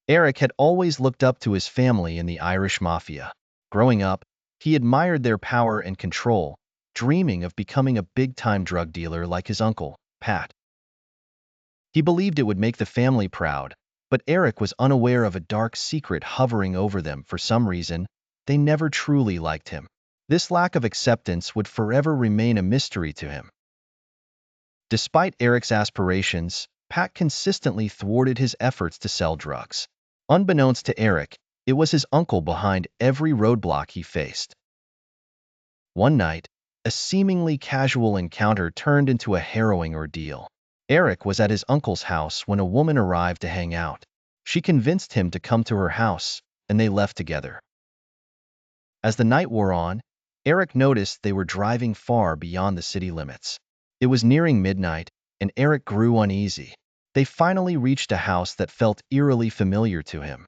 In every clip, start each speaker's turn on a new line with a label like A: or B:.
A: Eric had always looked up to his family in the Irish Mafia. Growing up, he admired their power and control, dreaming of becoming a big-time drug dealer like his uncle, Pat. He believed it would make the family proud, but Eric was unaware of a dark secret hovering over them. For some reason, they never truly liked him. This lack of acceptance would forever remain a mystery to him. Despite Eric's aspirations, Pat consistently thwarted his efforts to sell drugs. Unbeknownst to Eric, it was his uncle behind every roadblock he faced. One night, a seemingly casual encounter turned into a harrowing ordeal. Eric was at his uncle's house when a woman arrived to hang out. She convinced him to come to her house, and they left together. As the night wore on, Eric noticed they were driving far beyond the city limits. It was nearing midnight, and Eric grew uneasy. They finally reached a house that felt eerily familiar to him.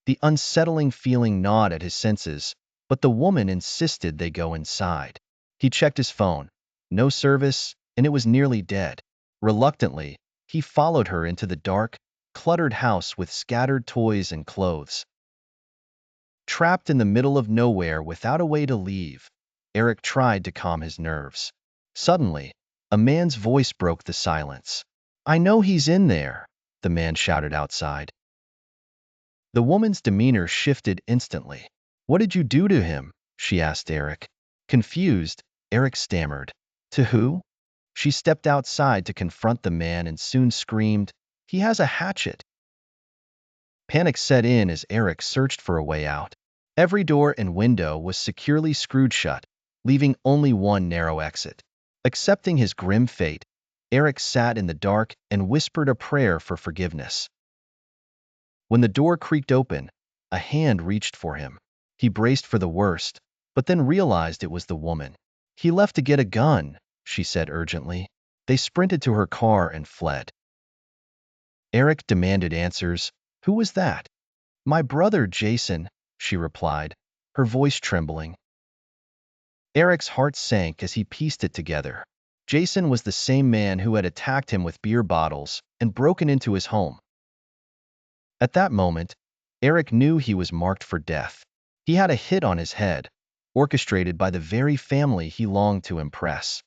A: The unsettling feeling gnawed at his senses, but the woman insisted they go inside. He checked his phone. No service, and it was nearly dead. Reluctantly, he followed her into the dark, cluttered house with scattered toys and clothes. Trapped in the middle of nowhere without a way to leave, Eric tried to calm his nerves. Suddenly, a man's voice broke the silence. "I know he's in there," the man shouted outside. The woman's demeanor shifted instantly. "What did you do to him?" she asked Eric. Confused, Eric stammered. "To who?" She stepped outside to confront the man and soon screamed, "He has a hatchet!" Panic set in as Eric searched for a way out. Every door and window was securely screwed shut, leaving only one narrow exit. Accepting his grim fate, Eric sat in the dark and whispered a prayer for forgiveness. When the door creaked open, a hand reached for him. He braced for the worst, but then realized it was the woman. "He left to get a gun," she said urgently. They sprinted to her car and fled. Eric demanded answers. "Who was that?" "My brother, Jason," she replied, her voice trembling. Eric's heart sank as he pieced it together. Jason was the same man who had attacked him with beer bottles and broken into his home. At that moment, Eric knew he was marked for death. He had a hit on his head, orchestrated by the very family he longed to impress.